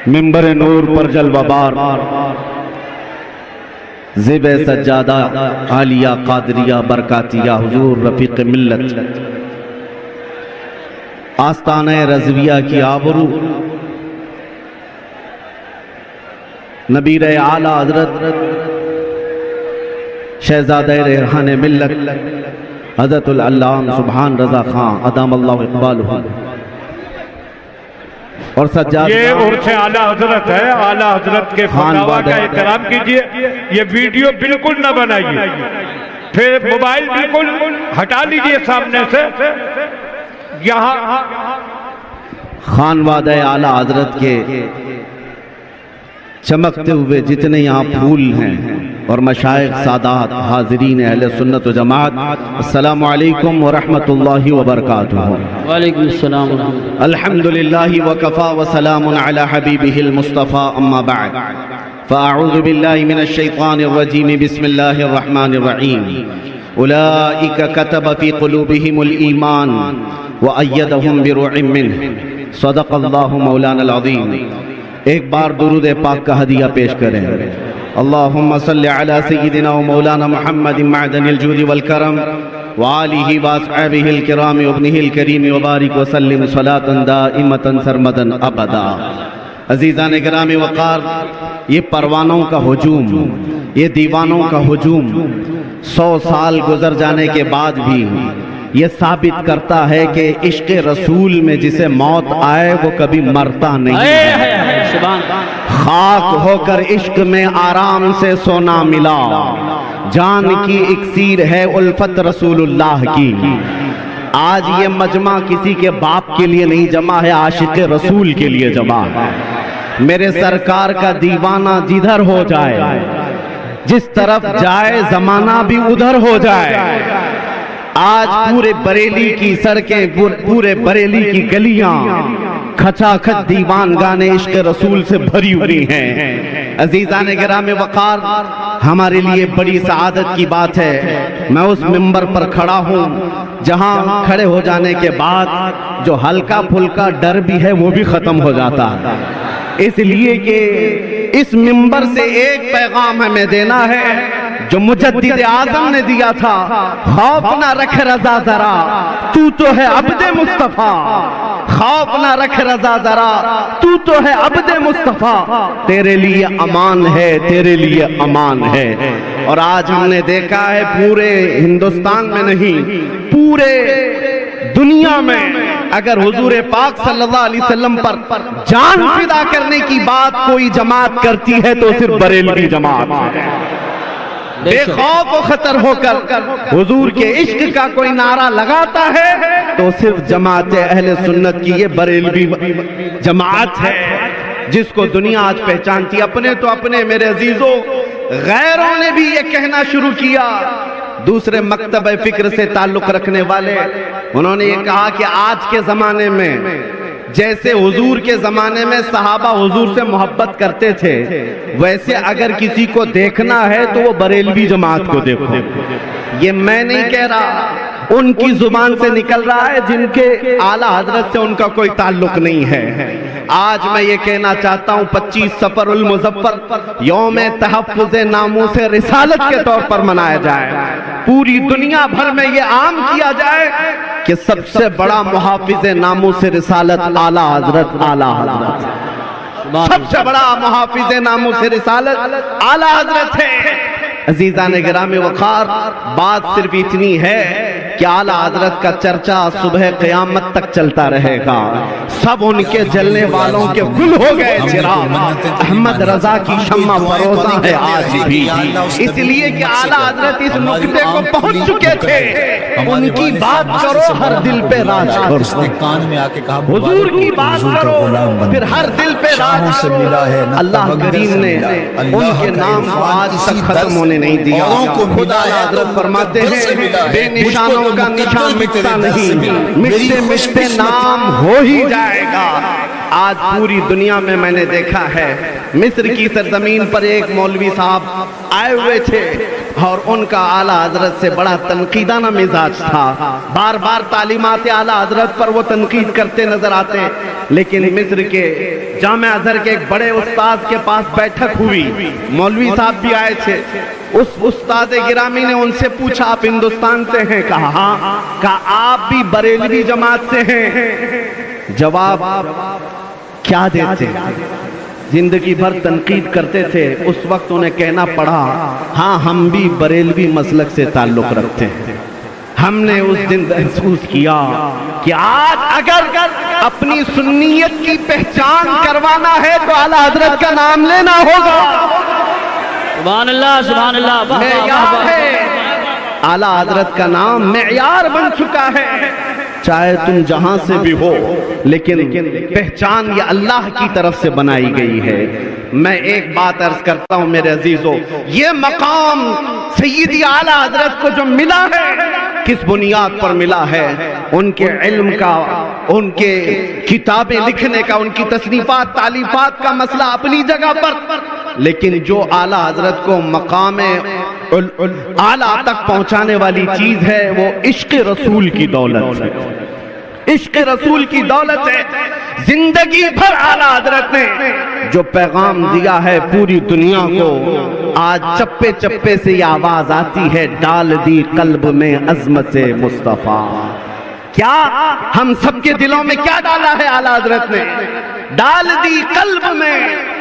منبر نور پر جلوہ بار زیب سجادہ عالیہ قادریہ برکاتیہ حضور رفیق ملت آستانہ رضویہ کی آبرو نبیر اعلیٰ حضرت شہزادہ ریحان ملت حضرت العلام سبحان رضا خان ادام اللہ اقبالہ اور سجاد یہ عرص اعلیٰ حضرت ہے، اعلیٰ حضرت کے فتاویٰ کا احترام کیجئے. یہ ویڈیو بالکل نہ بنائیے، پھر موبائل بالکل ہٹا لیجئے سامنے سے. یہاں خانوادہ اعلیٰ حضرت کے چمکتے ہوئے جتنے یہاں پھول ہیں اور مشائخ سادات حاضرین اہل سنت و جماعت، السلام علیکم ورحمت اللہ وبرکاتہ. وعلیکم السلام ورحمۃ اللہ. الحمدللہ وکفا وسلام علی حبیبہ المصطفیٰ اما بعد فاعوذ باللہ من الشیطان الرجیم بسم اللہ الرحمن الرحیم. اولئک کتب فی قلوبہم الایمان وأیدہم بروح منہ صدق اللہ مولانا العظیم. ایک بار درود پاک کا ہدیہ پیش کریں. اللہم صلی علی سیدنا و مولانا محمد معدن الجود والکرم وآلہ واصحابہ الکرام وابنہ الکریم وبارک وسلم صلاة دائمة سرمدا ابدا. عزیزان گرام وقار، یہ پروانوں کا ہجوم، یہ دیوانوں کا ہجوم 100 سال گزر جانے کے بعد بھی یہ ثابت کرتا ہے کہ عشق رسول میں جسے موت آئے وہ کبھی مرتا نہیں ہے. خاک ہو کر عشق میں آرام سے سونا ملا، جان کی اکسیر ہے الفت رسول اللہ کی. آج یہ مجمع کسی کے باپ کے لیے نہیں جمع ہے، عاشق رسول کے لیے جمع ہے. میرے سرکار کا دیوانہ جدھر ہو جائے، جس طرف جائے زمانہ بھی ادھر ہو جائے. آج پورے بریلی کی سڑکیں، پورے بریلی کی گلیاں کھچا کھچ دیوان گانے عشق رسول سے بھری ہوئی ہیں. عزیزان گرامی وقار، ہمارے لیے بڑی سعادت کی بات ہے میں اس منبر پر کھڑا ہوں جہاں کھڑے ہو جانے کے بعد جو ہلکا پھلکا ڈر بھی ہے وہ بھی ختم ہو جاتا ہے. اس لیے کہ اس منبر سے ایک پیغام ہمیں دینا ہے جو مجدد اعظم نے دیا تھا: خوف نہ رکھ رضا ذرا تو تو ہے عبد مصطفیٰ. خوف نہ رکھ رضا ذرا تو تو ہے عبد مصطفیٰ. تیرے لیے امان ہے، تیرے لیے امان ہے. اور آج ہم نے دیکھا ہے پورے ہندوستان میں نہیں، پورے دنیا میں اگر حضور پاک صلی اللہ علیہ وسلم پر جان فدا کرنے کی بات کوئی جماعت کرتی ہے تو صرف بریلوی جماعت ہے. بے خوف و خطر ہو کر حضور کے عشق کا کوئی نعرہ لگاتا ہے تو صرف جماعت اہل سنت کی یہ بریلوی جماعت ہے جس کو دنیا آج پہچانتی. اپنے تو اپنے میرے عزیزوں، غیروں نے بھی یہ کہنا شروع کیا. دوسرے مکتب فکر سے تعلق رکھنے والے، انہوں نے یہ کہا کہ آج کے زمانے میں جیسے حضور کے زمانے میں صحابہ حضور سے محبت کرتے تھے، ویسے اگر کسی کو دیکھنا ہے تو وہ بریلوی جماعت کو دیکھو. یہ میں نہیں کہہ رہا، ان کی زبان سے نکل رہا ہے جن کے اعلیٰ حضرت سے ان کا کوئی تعلق نہیں ہے. آج میں یہ کہنا چاہتا ہوں 25 صفر المظفر یوم تحفظ ناموس رسالت کے طور پر منایا جائے. پوری دنیا بھر میں یہ عام کیا جائے کہ سب سے بڑا محافظ ناموس رسالت اعلیٰ حضرت سب سے بڑا محافظ ناموس رسالت اعلیٰ حضرت ہے. عزیزان گرامی وقار، بات صرف اتنی ہے کہ اعلیٰ حضرت کا چرچا صبح قیامت تک چلتا رہے گا. سب ان کے جلنے والوں کے گل ہو گئے چراغ. احمد رضا کی شمع فروزاں ہے آج بھی، اس لیے کہ اعلیٰ حضرت اس نقطے کو پہنچ چکے تھے. ان کی بات کرو ہر دل پہ راج کرو، حضور کی بات کرو پھر ہر دل پہ راج کرو. اللہ کریم نے ان کے نام کو آج تک ختم ہونے نہیں دیا. خدا حضرت فرماتے ہیں بے نشانوں کا نشان مٹتا نہیں، مٹتے مٹتے نام ہو ہی جائے گا. آج پوری دنیا میں نے دیکھا ہے، مصر کی سرزمین پر ایک مولوی صاحب آئے ہوئے تھے. اور ان کا اعلیٰ حضرت سے بڑا تنقیدانہ مزاج تھا. بار بار تعلیمات اعلیٰ حضرت پر وہ تنقید کرتے نظر آتے. لیکن مصر کے جامع ازہر کے ایک بڑے استاذ کے پاس بیٹھک ہوئی, مولوی صاحب بھی آئے تھے. اس استاد گرامی نے ان سے پوچھا آپ ہندوستان سے ہیں؟ کہا ہاں. کہا آپ بھی بریلوی جماعت سے ہیں؟ جواب کیا دیتے؟ زندگی بھر تنقید کرتے تھے, اس وقت انہیں کہنا پڑا ہاں ہم بھی بریلوی مسلک سے تعلق رکھتے ہیں. ہم نے اس دن محسوس کیا کہ آج اگر اپنی سنیت کی پہچان کروانا ہے تو اعلیٰ حضرت کا نام لینا ہوگا. سبحان اللہ سبحان اللہ. معیار ہے, اعلیٰ حضرت کا نام معیار بن چکا ہے. چاہے تم جہاں سے بھی ہو, لیکن پہچان یہ اللہ کی طرف سے بنائی گئی ہے. میں ایک بات عرض کرتا ہوں میرے عزیزو, یہ مقام سیدی اعلیٰ حضرت کو جو ملا ہے کس بنیاد پر ملا ہے؟ ان کے علم کا, ان کے کتابیں لکھنے کا, ان کی تصنیفات تالیفات کا مسئلہ اپنی جگہ پر, لیکن جو اعلیٰ حضرت کو مقام اعلیٰ تک پہنچانے والی چیز ہے وہ عشق رسول کی دولت ہے. عشق رسول کی دولت ہے. زندگی بھر اعلیٰ حضرت نے جو پیغام دیا ہے پوری دنیا کو, آج چپے چپے سے یہ آواز آتی ہے, ڈال دی قلب میں عظمت مصطفیٰ. کیا ہم سب کے دلوں میں کیا ڈالا ہے اعلیٰ حضرت نے؟ ڈال دی قلب میں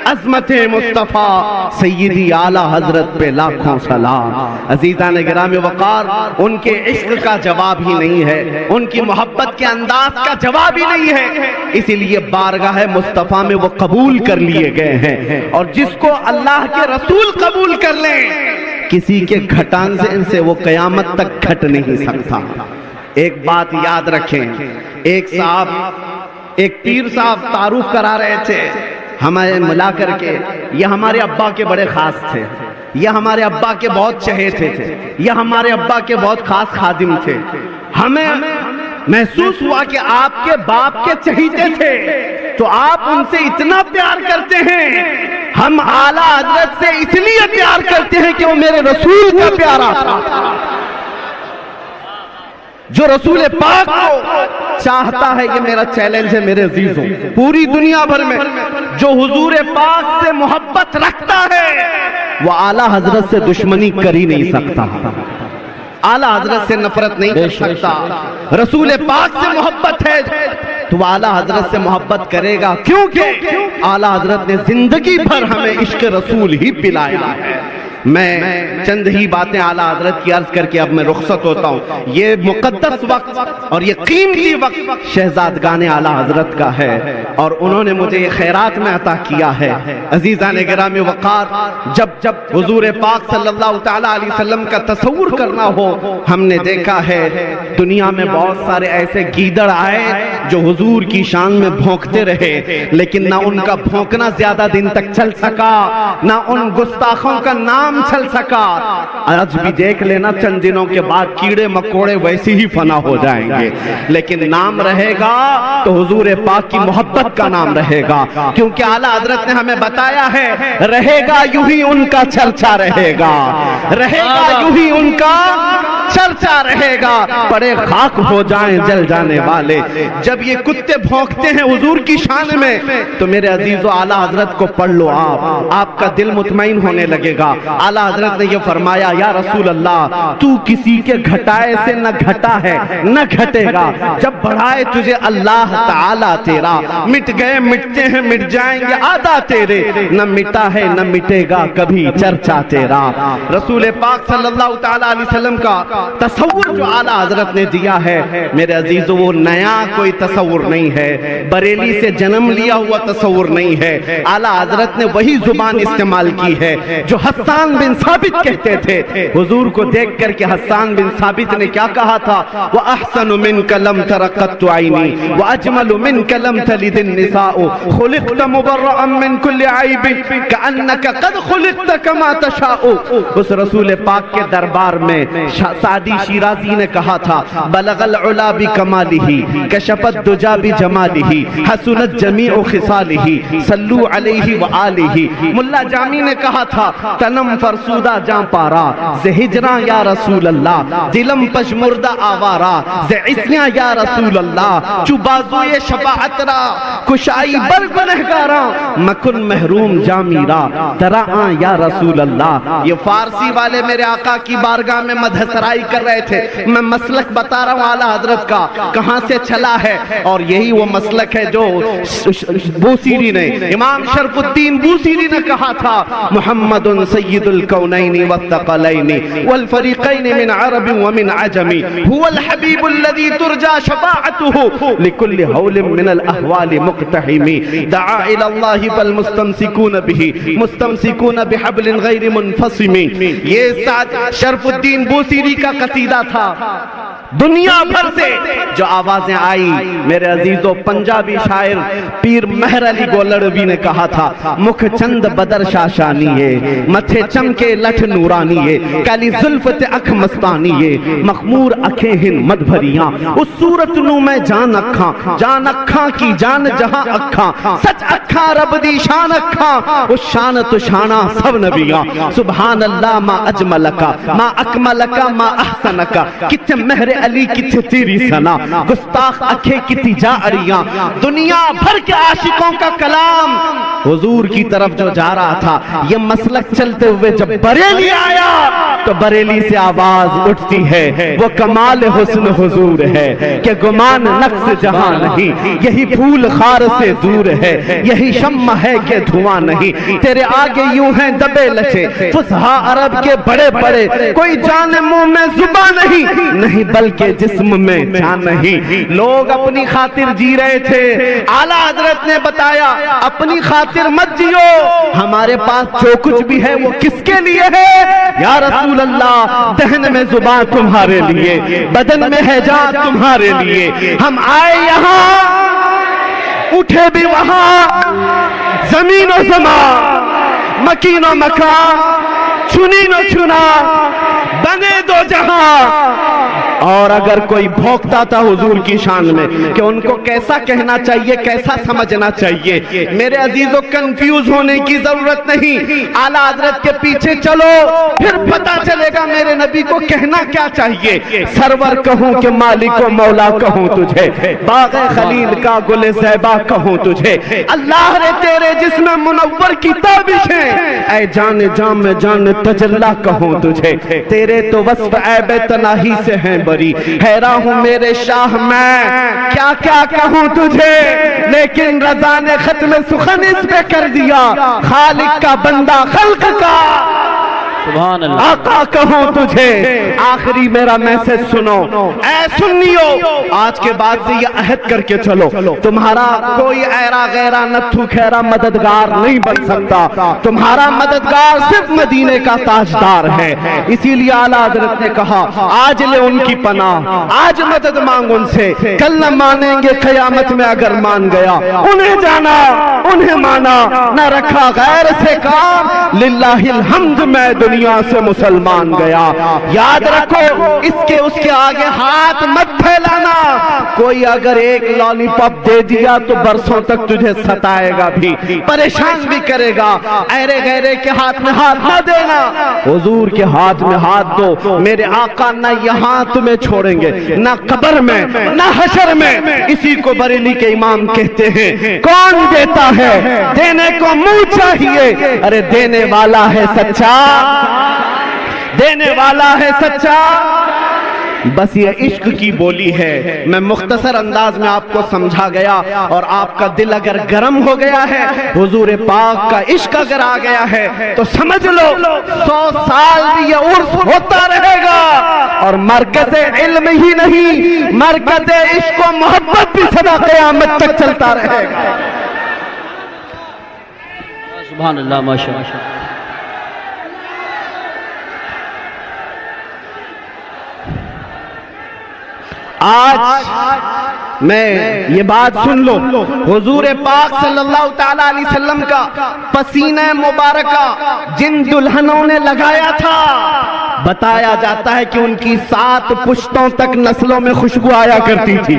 عظمت مصطفیٰ. سیدی اعلیٰ حضرت پہ لاکھوں سلام. عزیزان گرامی وقار, ان کے عشق کا جواب ہی نہیں ہے, ان کی محبت کے انداز کا جواب ہی نہیں ہے. اسی لیے بارگاہ مصطفیٰ میں وہ قبول کر لیے گئے ہیں, اور جس کو اللہ کے رسول قبول کر لیں کسی کے گھٹان سے وہ قیامت تک گھٹ نہیں سکتا. ایک بات یاد رکھیں, ایک پیر صاحب تعارف کرا رہے تھے ہمیں ملا کر کے, یہ ہمارے ابا کے بڑے خاص تھے, یہ ہمارے ابا کے بہت چہیتے تھے, یہ ہمارے ابا کے بہت خاص خادم تھے. ہمیں محسوس ہوا کہ آپ کے باپ کے چہیتے تھے تو آپ ان سے اتنا پیار کرتے ہیں. ہم اعلیٰ حضرت سے اس لیے پیار کرتے ہیں کہ وہ میرے رسول کا پیارا تھا, جو رسول پاک کو چاہتا ہے. یہ میرا چیلنج ہے میرے عزیزوں, پوری دنیا بھر میں جو حضور پاک سے محبت رکھتا ہے وہ اعلیٰ حضرت سے دشمنی کر ہی نہیں سکتا, اعلیٰ حضرت سے نفرت نہیں کر سکتا. رسول پاک سے محبت ہے تو وہ اعلیٰ حضرت سے محبت کرے گا, کیونکہ اعلیٰ حضرت نے زندگی بھر ہمیں عشق رسول ہی پلایا ہے. میں چند ہی باتیں اعلیٰ حضرت کی عرض کر کے اب میں رخصت ہوتا ہوں. یہ مقدس وقت اور یہ قیمتی وقت شہزادگان اعلیٰ حضرت کا ہے, اور انہوں نے مجھے یہ خیرات میں عطا کیا ہے. عزیزان گرامی وقار, جب حضور پاک صلی اللہ تعالیٰ علیہ وسلم کا تصور کرنا ہو, ہم نے دیکھا ہے دنیا میں بہت سارے ایسے گیدڑ آئے جو حضور کی شان میں بھونکتے رہے, لیکن نہ ان کا بھونکنا زیادہ دن تک چل سکا, نہ ان گستاخوں کا نام چل سکا. آج بھی دیکھ لینا, چند دنوں کے بعد کیڑے مکوڑے ویسے ہی فنا ہو جائیں گے, لیکن نام رہے گا تو حضور پاک کی محبت کا نام رہے گا, کیونکہ اعلیٰ حضرت نے ہمیں بتایا ہے رہے گا یوں ہی ان کا چرچا رہے گا, رہے گا یوں ہی ان کا چرچا رہے گا. پڑے خاک ہو جائیں جل جانے والے. جب یہ کتے بھونکتے ہیں حضور کی شان میں تو میرے عزیزو اعلیٰ حضرت کو پڑھ لو, آپ کا دل مطمئن ہونے لگے گا. اعلیٰ حضرت نے یہ فرمایا, یا رسول اللہ تو کسی کے گھٹائے سے نہ گھٹا ہے نہ گھٹے گا, جب بڑھائے تجھے اللہ تعالیٰ تیرا, مٹ گئے مٹتے ہیں مٹ جائیں گے آدھا تیرے, نہ مٹا ہے نہ مٹے گا کبھی چرچا تیرا. رسول پاک صلی اللہ تعالیٰ علیہ وسلم کا تصور جو اعلیٰ حضرت نے دیا ہے میرے عزیزو وہ نیا کوئی تصور نہیں ہے, بریلی سے جنم لیا ہوا تصور نہیں ہے. اعلیٰ حضرت نے وہی زبان استعمال کی ہے جو حسان بن ثابت کہتے تھے. حضور کو دیکھ کر کے حسان بن ثابت نے کیا کہا تھا, وَأَحْسَنُ مِنْكَ لَمْ تَرَ قَطُّ عَيْنِي وَأَجْمَلُ مِنْكَ لَمْ تَلِدِ النِّسَاءُ خُلِقْتَ مُبَرَّأً مِنْ كُلِّ عَيْبٍ كَأَنَّكَ قَدْ خُلِقْتَ كَمَا تَشَاءُ. اس رسول پاک کے دربار میں سعدی شیرازی نے کہا تھا, بلغ العلا بکمالہ کشف الدجا بجمالہ حسنت جمیع خصالہ صلو علیہ وآلہ. ملا جامی نے کہا تھا, تنم فرسودہ جان پارا سے ہجراں یا رسول اللہ دلم پشمردہ آوارا سے عصیاں یا رسول اللہ چو بازوئے شفاعت را کشائی بر گنہگاراں مکن محروم جامیرا ترا آن یا رسول اللہ. یہ فارسی والے میرے آقا کی بارگاہ میں مدح سرائی کر رہے تھے. میں مسلک بتا رہا ہوں اعلیٰ حضرت کا کہاں سے چلا ہے، اور یہی وہ مسلک ہے جو بوسیری نے، امام شرف الدین بوسیری نے کہا تھا محمد سید الکونین والثقلین والفریقین من عرب ومن عجم هو الحبیب الذي ترجى شفاعته لكل حول من الاحوال مقتحم دعا الى الله فالمستمسكون به مستمسكون بحبل غیر منفصم. یہ ساتھ شرف الدین بوسیری کا قصیدہ تھا. دنیا بھر سے جو آوازیں آئی میرے عزیزو، پنجابی شاعر پیر مہر علی گولڑوی نے کہا تھا مکھ چند بدر شاشانی ہے متھے چمکے لٹھ نورانی ہے کالی زلفت اکھ مستانی ہے مخمور اکھیں ہن مد بھریاں اس صورت نو میں جان اکھاں کی جان جہاں اکھاں سچ اکھاں رب دی شان اکھاں اس شان تو شانہ سب نبیاں سبحان اللہ ما اجملکا ما اکملکا ما احسنکا کتھے مہر علی کتھے تیری سنا گستاخ اکھے کتھی جا اریاں. دنیا بھر کے عاشقوں کا کلام حضور کی طرف جو جا رہا تھا. یہ مسلک چلتے ہوئے جب بریلی آیا تو بریلی سے آواز اٹھتی ہے وہ کمال حسن حضور ہے کہ گمان نقص جہاں نہیں یہی پھول خار سے دور ہے یہی شمع ہے کہ دھواں نہیں تیرے آگے یوں ہیں دبے لچے فصحا عرب کے بڑے بڑے کوئی جان منہ میں زبان نہیں بلکہ جسم میں جان نہیں. لوگ اپنی خاطر جی رہے تھے. اعلیٰ حضرت نے بتایا اپنی خاطر مت جیو، ہمارے پاس جو کچھ بھی ہے وہ کس کے لیے ہے یا رسول اللہ؟ دہن میں زبان تمہارے لیے، بدن میں ہے جان تمہارے لیے. ہم آئے یہاں اٹھے بھی وہاں، زمین و زمان مکین و مکان چنین و چنا بنے دو جہاں. اور اگر کوئی بھوکتا تھا حضور کی شان میں کہ ان کو کیسا کہنا چاہیے کیسا سمجھنا چاہیے، میرے عزیزو کنفیوز ہونے کی ضرورت نہیں. اعلیٰ حضرت کے پیچھے چلو پھر پتا چلے گا میرے نبی کو کہنا کیا چاہیے. سرور کہوں کہ مالک و مولا کہوں تجھے، باغ خلیل کا گل زیبا کہوں تجھے، اللہ نے تیرے جسم منور کی تابشیں اے جان جام جان تجلا کہوں تجھے. تیرے تو وصف عیب تناہی سے ہیں بری، حیران ہوں میرے شاہ میں کیا کیا کہوں تجھے. لیکن رضا نے ختم سخن اس پہ کر دیا، خالق کا بندہ خلق کا سبحان اللہ. آقا کہوں تجھے. آخری میرا میسج سنو اے سنیو، آج کے بعد سے یہ عہد کر کے چلو تمہارا کوئی ایرا غیرہ نتھو خیرہ مددگار نہیں بن سکتا. تمہارا مددگار صرف مدینے کا تاجدار ہے. اسی لیے اعلیٰ حضرت نے کہا آج لے ان کی پناہ، آج مدد مانگ ان سے، کل نہ مانیں گے قیامت میں اگر مان گیا. انہیں جانا انہیں مانا، نہ رکھا غیر سے کام، للہ الحمد میں دنیا سے مسلمان گیا. یاد رکھو اس کے آگے ہاتھ مت پھیلانا. کوئی اگر ایک لالی پاپ دے دیا تو برسوں تک تجھے ستائے گا بھی، پریشان بھی کرے گا. ایرے غیرے کے ہاتھ میں ہاتھ نہ دینا، حضور کے ہاتھ میں ہاتھ دو. میرے آقا نہ یہاں تمہیں چھوڑیں گے، نہ قبر میں نہ حشر میں. اسی کو بریلی کے امام کہتے ہیں کون دیتا ہے دینے کو منہ چاہیے، ارے دینے والا ہے سچا، دینے والا ہے سچا. بس یہ عشق کی بولی ہے. میں مختصر انداز میں آپ کو سمجھا گیا، اور آپ کا دل اگر گرم ہو گیا ہے، حضور پاک کا عشق اگر آ گیا ہے تو سمجھ لو 100 سال بھی یہ عرس ہوتا رہے گا. اور مرکز علم ہی نہیں، مرکز عشق و محبت بھی سدا قیامت تک چلتا رہے گا. سبحان اللہ ماشاء اللہ. آج میں یہ بات سن لو، حضور پاک صلی اللہ تعالیٰ علیہ وسلم کا پسینہ مبارکہ جن دلہنوں نے لگایا تھا، بتایا جاتا ہے کہ ان کی 7 پشتوں تک نسلوں میں خوشبو آیا کرتی تھی۔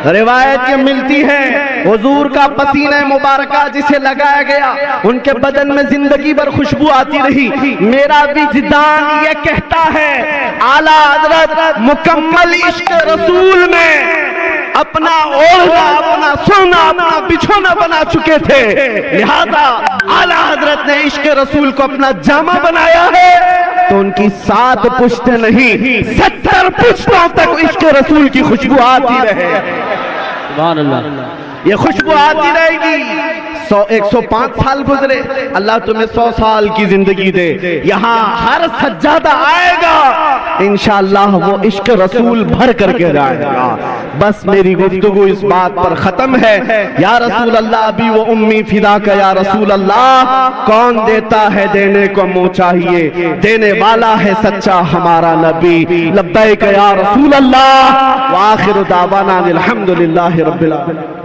روایت یہ ملتی ہے حضور کا پسینہ مبارکہ جسے لگایا گیا ان کے بدن میں زندگی بھر خوشبو آتی رہی۔ میرا وجدان یہ کہتا ہے اعلیٰ حضرت مکمل عشق رسول میں اپنا اوڑھنا، اپنا سونا، اپنا بچھونا بنا چکے تھے، لہذا اعلیٰ حضرت نے عشق رسول کو اپنا جامہ بنایا ہے تو ان کی 7 پشتیں نہیں 70 پشتوں تک عشق رسول کی خوشبو آتی رہے۔ سبحان اللہ۔ یہ خوشبو آتی رہے گی۔ 105 سال گزرے، اللہ تمہیں 100 سال کی زندگی دے، یہاں ہر سجادہ آئے گا انشاءاللہ وہ عشق رسول بھر کر کے جائے گا۔ بس میری گفتگو اس بات پر ختم ہے، یا رسول اللہ ابی و امی فدا کا یا رسول اللہ، کون دیتا ہے دینے کو منہ چاہیے، دینے والا ہے سچا ہمارا نبی، لبیک یا رسول اللہ، وآخر دعوانا الحمدللہ رب العالمین۔